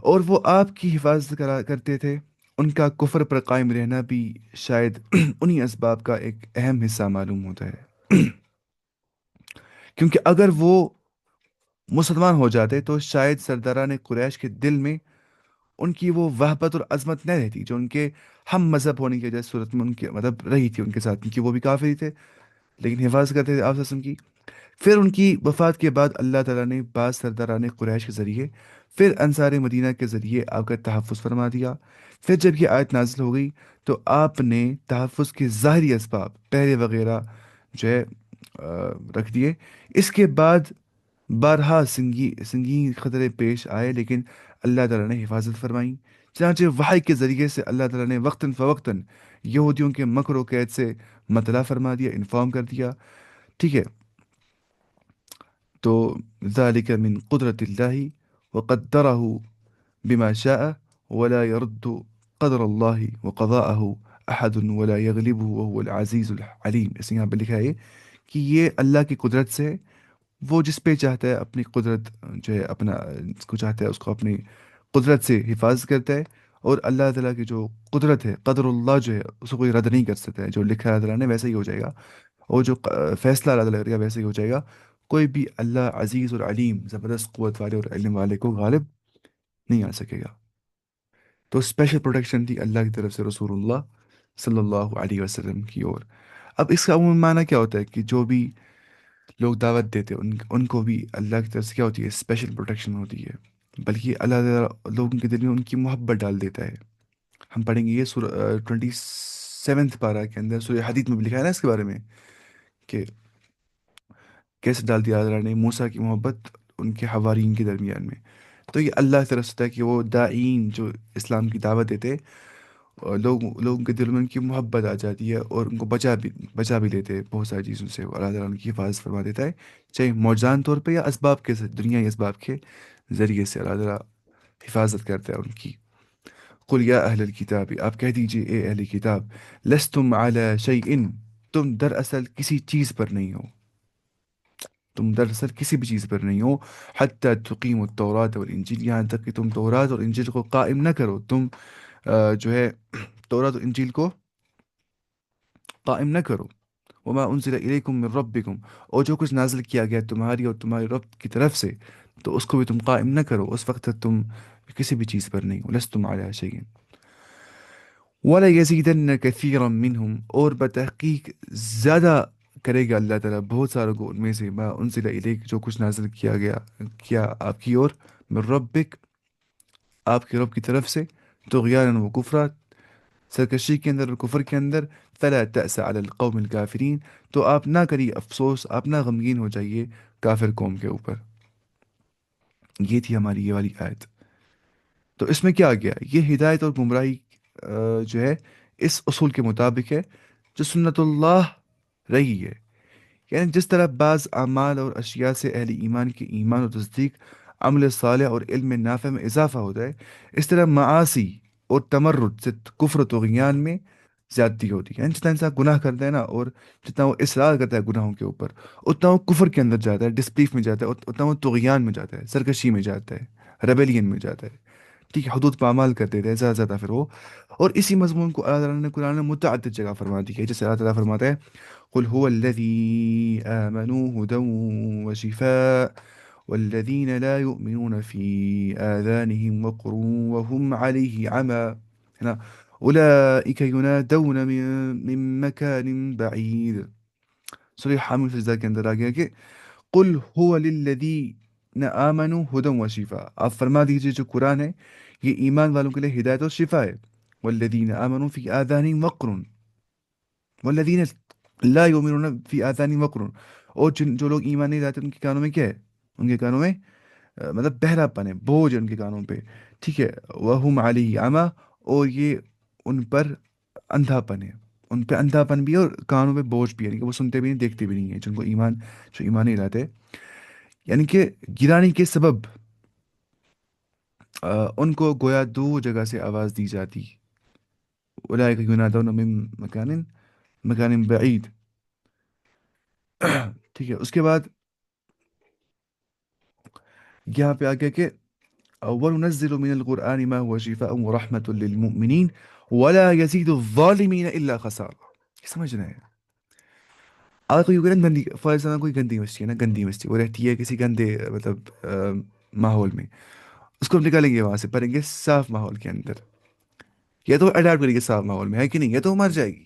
اور وہ آپ کی حفاظت کرتے تھے. ان کا کفر پر قائم رہنا بھی شاید انہی اسباب کا ایک اہم حصہ معلوم ہوتا ہے. کیونکہ اگر وہ مسلمان ہو جاتے تو شاید سرداران قریش کے دل میں ان کی وہ وحبت اور عظمت نہ رہتی جو ان کے ہم مذہب ہونے کی وجہ سے صورت میں ان کے مطلب رہی تھی ان کے ساتھ، کیونکہ وہ بھی کافر ہی تھے لیکن حفاظت کرتے تھے آپ وسلم کی. پھر ان کی وفات کے بعد اللہ تعالیٰ نے بعض سرداران قریش کے ذریعے، پھر انصار مدینہ کے ذریعے آپ کا تحفظ فرما دیا. پھر جب یہ آیت نازل ہو گئی تو آپ نے تحفظ کے ظاہری اسباب پہرے وغیرہ جو ہے رکھ دیے. اس کے بعد بارہا سنگین خطرے پیش آئے لیکن اللہ تعالیٰ نے حفاظت فرمائی. چنانچہ وحی کے ذریعے سے اللہ تعالیٰ نے وقتاً فوقتاً یہودیوں کے مکر و قید سے مطلع فرما دیا، انفارم کر دیا. ٹھیک ہے، تو ذالک من قدرت اللہ وقدرہ بما شاء ولا يرد قدر اللہ وقضاءہ احد ولا يغلبه وهو العزیز الحلیم. اس یہاں پہ لکھا ہے کہ یہ اللہ کی قدرت سے ہے، وہ جس پہ چاہتا ہے اپنی قدرت جو ہے اپنا جس کو چاہتا ہے اس کو اپنی قدرت سے حفاظت کرتا ہے. اور اللہ تعالیٰ کی جو قدرت ہے، قدر اللہ جو ہے اس کو کوئی رد نہیں کر سکتا ہے. جو لکھا ہے اللہ تعالیٰ نے ویسا ہی ہو جائے گا، اور جو فیصلہ اللہ تعالیٰ کرے گا ویسے ہی ہو جائے گا. کوئی بھی اللہ عزیز اور علیم، زبردست قوت والے اور علم والے کو غالب نہیں آ سکے گا. تو اسپیشل پروٹیکشن تھی اللہ کی طرف سے رسول اللہ صلی اللہ علیہ وسلم کی اور. اب اس کا عموماً معنی کیا ہوتا ہے کہ جو بھی لوگ دعوت دیتے ہیں ان کو بھی اللہ کی طرف سے کیا ہوتی ہے؟ اسپیشل پروٹیکشن ہوتی ہے. بلکہ اللہ تعالیٰ لوگوں کے دل میں ان کی محبت ڈال دیتا ہے. ہم پڑھیں گے یہ سورہ 27 پارہ کے اندر سورہ حدید میں بھی لکھا ہے نا اس کے بارے میں کہ کیسے ڈال دیا اللہ نے موسیٰ کی محبت ان کے حوارین کے درمیان میں. تو یہ اللہ کی طرف سے تھا کہ وہ داعین جو اسلام کی دعوت دیتے، اور لوگوں کے دل میں ان کی محبت آ جاتی ہے اور ان کو بچا بھی لیتے ہیں بہت ساری چیزوں سے. اور اللہ تعالیٰ ان کی حفاظت فرما دیتا ہے، چاہے موجزان طور پہ یا اسباب کے دنیائی اسباب کے ذریعے سے اللہ تعالیٰ حفاظت کرتا ہے ان کی. قل یا اہل الکتاب، آپ کہہ دیجئے اے اہل کتاب، لستم علی شیئن، تم دراصل کسی چیز پر نہیں ہو، تم دراصل کسی بھی چیز پر نہیں ہو، حتی تقیم التورات والانجیل، یہاں تک کہ تم تورات اور انجیل کو قائم نہ کرو، تم جو ہے تورات اور انجیل کو قائم نہ کرو، وما انزل الیکم من ربکم، اور جو کچھ نازل کیا گیا تمہاری اور تمہارے رب کی طرف سے، تو اس کو بھی تم قائم نہ کرو، اس وقت تک تم کسی بھی چیز پر نہیں ہو، لستم علی شیء، ولا یزیدن کثیرا منہم، اور بتحقیق زیادہ کرے گا اللہ تعالیٰ بہت ساروں کو ان میں سے، ما انزل الیک، جو کچھ نازل کیا گیا کیا آپ کی اور، من ربک، آپ کے رب کی طرف سے، طغیانا و کفرا، سرکشی کے اندر اور کفر کے اندر، فلا تأس علی القوم الکافرین، تو آپ نہ کریے افسوس، آپ نہ غمگین ہو جائیے کافر قوم کے اوپر۔ یہ تھی ہماری یہ والی آیت۔ تو اس میں کیا گیا، یہ ہدایت اور گمراہی جو ہے اس اصول کے مطابق ہے جو سنت اللہ رہی ہے، یعنی جس طرح بعض اعمال اور اشیاء سے اہل ایمان کی ایمان و تصدیق، عمل صالح اور علم نافع میں اضافہ ہوتا ہے، اس طرح معاصی اور تمرد سے کفر و طغیان میں زیادتی ہوتی ہے، یعنی جتنا انسان گناہ کرتا ہے نا، اور جتنا وہ اصرار کرتا ہے گناہوں کے اوپر، اتنا وہ کفر کے اندر جاتا ہے، ڈسبلیف میں جاتا ہے، اتنا وہ طغیان میں جاتا ہے، سرکشی میں جاتا ہے، ریبیلین میں جاتا ہے، ٹھیک ہے، حدود پامال کر دیتے ہیں زیادہ زیادہ پھر وہ۔ اور اسی مضمون کو اللہ تعالیٰ نے قرآن میں متعدد جگہ فرما دی ہے، جیسے اللہ تعالیٰ فرماتا ہے قل هو الذي آمنوا هدى وشفاء والذين لا يؤمنون في آذانهم وقر وهم عليه عمى، هنا أولئك ينادون من مكان بعيد۔ سورہ حامل سجدہ کے اندر آ گیا کہ قل هو للذین آمنوا هدى وشفاء، آپ فرما دیجئے جو قرآن ہے یہ ایمان والوں کے لیے ہدایت اور شفا ہے، والذین آمنوا فی آذانهم وقر، والذین لا یؤمنون فی آذانهم وقر، اور جو لوگ ایمان نہیں لاتے ان کے کانوں میں کیا ہے، ان کے کانوں میں مطلب بہرا پن ہے، بوجھ ہے ان کے کانوں پہ، ٹھیک ہے، وہم علیہ عمی، اور یہ ان پر اندھا پن ہے، ان پہ اندھا پن بھی ہے اور کانوں پہ بوجھ بھی ہے، یعنی کہ وہ سنتے بھی نہیں دیکھتے بھی نہیں ہیں، جن کو ایمان، جو ایمان نہیں لاتے، یعنی کہ گرانی کے سبب ان کو گویا دو جگہ سے آواز دی جاتی، اولئک ینادون من مکان بعید، ٹھیک ہے۔ اس کے بعد یہاں پہ آ گیا کہ وَنُنَزِّلُ مِنَ الْقُرْآنِ مَا هُوَ شِفَاءٌ وَرَحْمَةٌ لِّلْمُؤْمِنِينَ وَلَا يَزِيدُ الظَّالِمِينَ إِلَّا خَسَارًا، یہ سمجھ رہے ہیں؟ اگر کوئی کوئی نا گندی، فار ایگزامپل کوئی گندی مستی ہے نا، گندی مستی وہ رہتی ہے کسی گندے مطلب ماحول میں، اس کو ہم نکالیں گے وہاں سے، پڑیں گے صاف ماحول کے اندر، یا تو اڈاپٹ کرے گی صاف ماحول میں، ہے کہ نہیں، یا تو وہ مر جائے گی،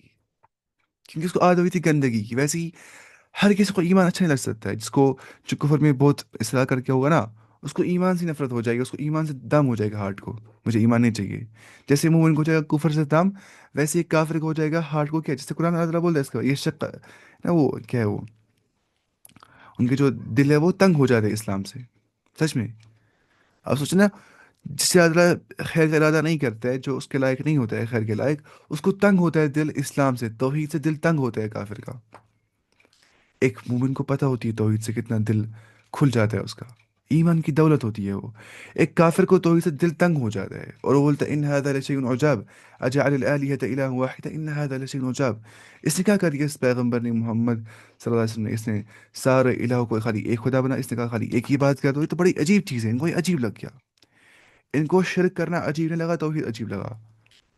کیونکہ اس کو عادت ہوئی تھی گندگی کی۔ ویسے ہی ہر کسی کو ایمان اچھا نہیں لگ سکتا ہے، جس کو جو کفر میں بہت اصرار کر کے ہوگا نا، اس کو ایمان سے نفرت ہو جائے گی، اس کو ایمان سے دم ہو جائے گا ہارٹ کو، مجھے ایمان نہیں چاہیے، جیسے مومن کو ہو جائے گا کفر سے دم، ویسے ہی کافر کو ہو جائے گا ہارٹ کو کیا، جیسے قرآن اللہ تعالیٰ بولتا ہے اس کا یہ شق نا، وہ کیا ہے، وہ ان کے جو دل ہے وہ تنگ ہو جاتے ہیں اسلام سے، سچ میں۔ آپ سوچیں نا، جس سے اللہ خیر کا ارادہ نہیں کرتا ہے، جو اس کے لائق نہیں ہوتا ہے خیر کے لائق، اس کو تنگ ہوتا ہے دل اسلام سے، توحید سے دل تنگ ہوتا ہے کافر کا۔ ایک مومن کو پتہ ہوتی ہے توحید سے کتنا دل کھل جاتا ہے اس کا، ایمان کی دولت ہوتی ہے وہ۔ ایک کافر کو توحید سے دل تنگ ہو جاتا ہے، اور وہ بولتا ہے ان هذا لشیء عجاب اجعل الآلهة الہ واحدا ان هذا لشیء عجاب، اس نے کیا کر دیا، اس پیغمبر نے، محمد صلی اللہ علیہ وسلم نے، اس نے سارے الہ کو خالی ایک خدا بنا، اس نے کہا خالی ایک ہی بات کر دو، یہ تو بڑی عجیب چیز ہے، ان کو یہ عجیب لگ گیا، ان کو شرک کرنا عجیب نہیں لگا، توحید عجیب لگا،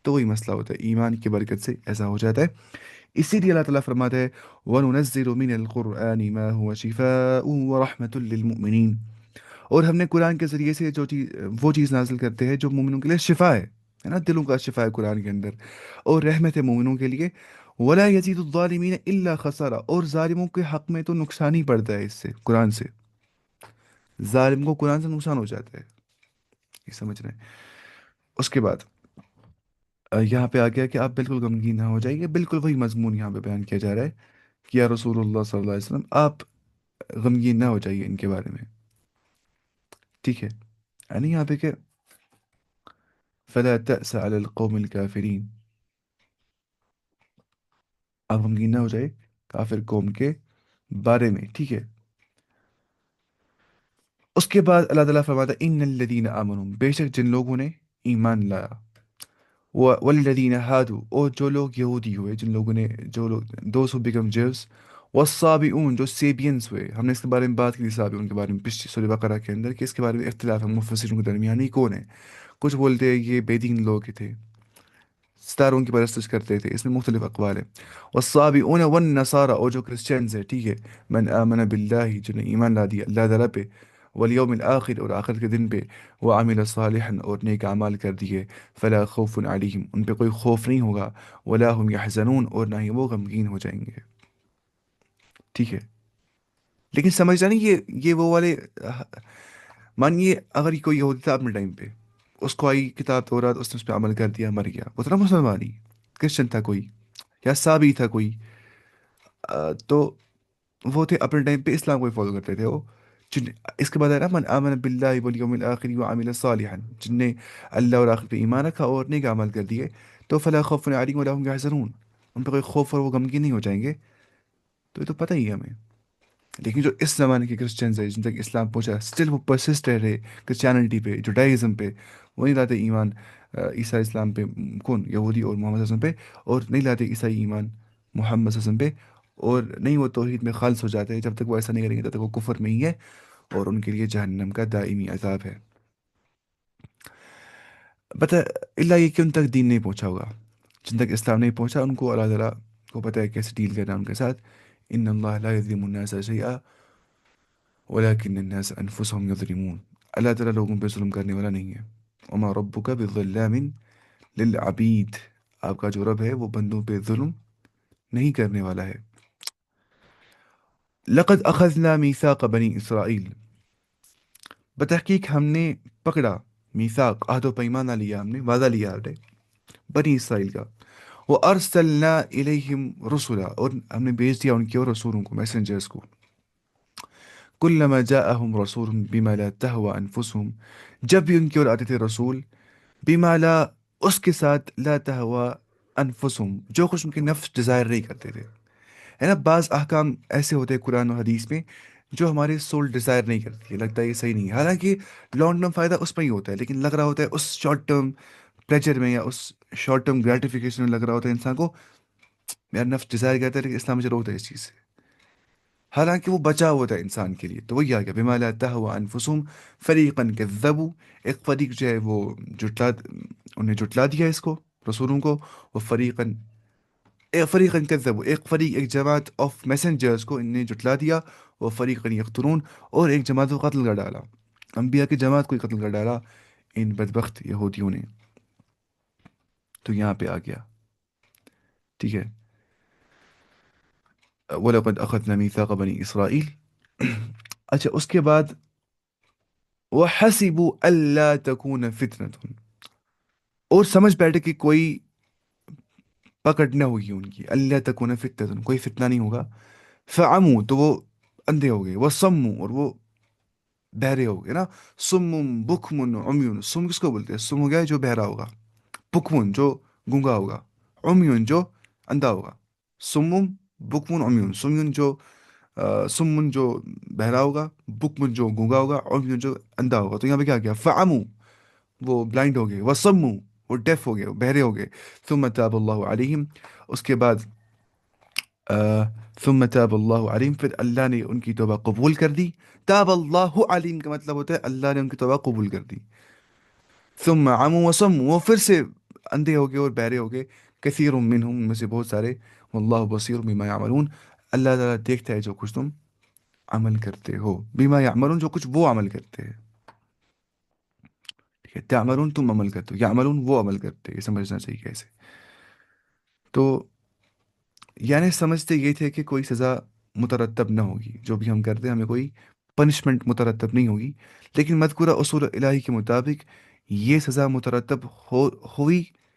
تو وہی مسئلہ ہوتا ہے، ایمان کی برکت سے ایسا ہو جاتا ہے۔ اسی لیے اللہ تعالیٰ فرماتا ہے وَنُنَزِّلُ مِنَ الْقُرْآنِ مَا هُوَ شِفَاءٌ وَرَحْمَةٌ لِّلْمُؤْمِنِينَ، اور ہم نے قرآن کے ذریعے سے جو چیز، وہ چیز نازل کرتے ہیں جو مومنوں کے لیے شفا ہے نا، دلوں کا شفا ہے قرآن کے اندر، اور رحمت ہے مومنوں کے لیے، وَلَا يَزِيدُ الظَّالِمِينَ إِلَّا خَسَارًا، اور ظالموں کے حق میں تو نقصان ہی پڑتا ہے اس سے، قرآن سے ظالم کو قرآن سے نقصان ہو جاتا ہے، یہ سمجھ رہے ہیں؟ اس کے بعد یہاں پہ آ گیا کہ آپ بالکل غمگین نہ ہو جائیے، بالکل وہی مضمون یہاں پہ بیان کیا جا رہا ہے کہ یا رسول اللہ صلی اللہ علیہ وسلم آپ غمگین نہ ہو جائیے ان کے بارے میں، ٹھیک ہے، یعنی یہاں پہ کہ فلا تأس علی القوم الکافرین، آپ غمگین نہ ہو جائے کافر قوم کے بارے میں، ٹھیک ہے۔ اس کے بعد اللہ تعالیٰ فرماتا ہے ان الذین آمنوا، بے شک جن لوگوں نے ایمان لایا، والذین ہادو، اور جو لوگ یہودی ہوئے، جن لوگوں نے، جو لوگ دوز ہو بیکم جیوس، والصابئون، جو سیبینز ہوئے. ہم نے اس کے بارے میں بات کی تھی، صابئون کے بارے میں پچھلی سورہ بقرہ کے اندر، کہ اس کے بارے میں اختلاف ہے مفسرین کے درمیان یہ کون ہے. کچھ بولتے ہیں یہ بے دین لوگ تھے، ستاروں کی پرستش کرتے تھے. اس میں مختلف اقوال ہیں. والصابئون والنصارى، اور جو کرسچنز ہیں، ٹھیک ہے. من آمن باللہ، جنہوں نے ایمان لا دیا اللہ تعالیٰ پہ، والیوم الآخر، اور آخر کے دن پہ، وعمل صالحا، اور نیک اعمال کر دیے، فلا خوف علیہم، ان پہ کوئی خوف نہیں ہوگا، ولا هم یحزنون، اور نہ ہی وہ غمگین ہو جائیں گے. ٹھیک ہے. لیکن سمجھنا نہیں، یہ وہ والے، مانیے اگر یہ کوئی یہودی تھا اپنے ٹائم پہ، اس کو آئی کتاب تورات، اس نے اس پہ عمل کر دیا، مر گیا، وہ تھا نا مسلمان ہی. کرسچن تھا کوئی، یا سابی تھا کوئی، تو وہ تھے اپنے ٹائم پہ اسلام کو فالو کرتے تھے وہ. جن اس کے بعد ہے نا، من آمن باللہ والیوم الآخر وعمل صالحا، جن نے اللہ اور آخر پہ ایمان رکھا اور نیک عمل کر دیے، تو فلا خوف علیہم ولا هم یحزنون، ان پہ کوئی خوف اور وہ غمگین نہیں ہو جائیں گے. تو یہ تو پتہ ہی ہے ہمیں. لیکن جو اس زمانے کے کرسچنز ہیں، جن تک اسلام پہنچا، اسٹل وہ پرسسٹ رہ رہے کرسچینٹی پہ، جوڈائزم پہ. وہ نہیں لاتے ایمان عیسیٰ اسلام پہ، کون یہودی اور محمد صلی اللہ علیہ وسلم پہ، اور نہیں لاتے عیسائی ایمان محمد صلی اللہ علیہ وسلم پہ. اور نہیں وہ توحید میں خالص ہو جاتے ہیں. جب تک وہ ایسا نہیں کریں گے تب تک وہ کفر میں ہی ہے، اور ان کے لیے جہنم کا دائمی عذاب ہے. پتہ اللہ یہ کہ ان تک دین نہیں پہنچا ہوگا، جن تک اسلام نہیں پہنچا، ان کو اللہ تعالیٰ کو پتہ ہے کیسے ڈیل کرنا ہے ان کے ساتھ. ان اللہ لا یظلم الناس شیئا ولكن الناس انفسهم یظلمون. اللہ تعالیٰ لوگوں پہ ظلم کرنے والا نہیں ہے. وما ربک بظلام للعبید، آپ کا جو رب ہے وہ بندوں پہ ظلم نہیں کرنے والا ہے. لقد اخذنا میثاق بنی اسرائیل، بتحقیق ہم نے پکڑا، میثاق عہد و پیمانہ لیا، ہم نے وعدہ لیا ہے بنی اسرائیل کا. وہ ارسلنا الیہم رسلا، اور ہم نے بھیج دیا ان کی اور رسولوں کو، میسنجرز کو. کلما جاءہم رسول بما لا تہوى انفسهم، جب بھی ان کی اور آتے تھے رسول، بما لا، اس کے ساتھ، لا تہوى انفسهم، جو کچھ ان کی نفس ڈیزائر نہیں کرتے تھے. ہے نا، بعض احکام ایسے ہوتے ہیں قرآن و حدیث میں جو ہمارے سول ڈیزائر نہیں کرتی ہے، لگتا ہے یہ صحیح نہیں ہے، حالانکہ لانگ ٹرم فائدہ اس میں ہی ہوتا ہے، لیکن لگ رہا ہوتا ہے اس شارٹ ٹرم پلیجر میں، یا اس شارٹ ٹرم گریٹیفیکیشن میں لگ رہا ہوتا ہے انسان کو میرا نفس ڈیزائر کرتا ہے، لیکن اسلام مجھے روکتا ہے اس چیز سے، حالانکہ وہ بچا ہوتا ہے انسان کے لیے. تو وہی آ گیا بما لا تہوى انفسهم فریقا کذبوا، ایک فریق جو ہے وہ جٹلا، انہیں جٹلا دیا اس کو، رسولوں کو. وہ فریقا، ایک فریقا کذبوا، ایک فریق، ایک جماعت آف میسنجرز کو انہیں جٹلا دیا. وہ فریقا یقتلون، اور ایک جماعت کو قتل کر ڈالا، انبیاء کی جماعت کو ہی قتل کر ڈالا ان بدبخت یہودیوں نے. تو یہاں پہ آ گیا. ٹھیک ہے. وَلَقَدْ أَخَذْنَا مِيثَاقَ بَنِي إِسْرَائِيل. اچھا، اس کے بعد وَحَسِبُوا أَلَّا تَكُونَ فِتْنَةٌ، اور سمجھ بیٹھے کہ کوئی پکڑ نہ ہوگی ان کی، اللہ تکون فتنة، کوئی فتنہ نہیں ہوگا. فعمو، تو وہ اندھے ہو گئے، وہ سمو، اور وہ بہرے ہو گئے نا. سم بکمن عمیون، سم کس کو بولتے ہیں؟ سم ہو گیا جو بہرا ہوگا، بکمن جو گونگا ہوگا، عمیون جو اندھا ہوگا. سمم بکمن عمیون، سمون جو سمن جو بہرا ہوگا، بکمن جو گونگا ہوگا، عمیون جو اندھا ہوگا. تو یہاں پہ کیا کیا؟ فعمو، وہ بلائنڈ ہو گئے، وہ سمو، وہ ڈیف ہو گئے، وہ بہرے ہو گئے. ثم تاب اللہ علیہم، اس کے بعد ثم تاب اللہ علیم، پھر اللہ نے ان کی توبہ قبول کر دی. تاب اللہ علیم کا مطلب ہوتا ہے اللہ نے ان کی توبہ قبول کر دی. ثم عموا وصموا، وہ پھر سے اندھے ہو گئے اور بہرے ہو گئے. کثیر منہم، ان میں سے بہت سارے. واللہ بصیر بما یعملون، اللہ تعالیٰ دیکھتا ہے جو کچھ تم عمل کرتے ہو. بما یعملون، جو کچھ وہ عمل کرتے ہیں. ٹھیک ہے، تعملون تم عمل کرتے ہو، یعملون وہ عمل کرتے ہیں، یہ سمجھنا چاہیے کیسے. تو یعنی سمجھتے یہ تھے کہ کوئی سزا مترتب نہ ہوگی، جو بھی ہم کرتے ہیں ہمیں کوئی پنشمنٹ مترتب نہیں ہوگی. لیکن مذکورہ اصول الہی کے مطابق یہ سزا مترتب ہوئی،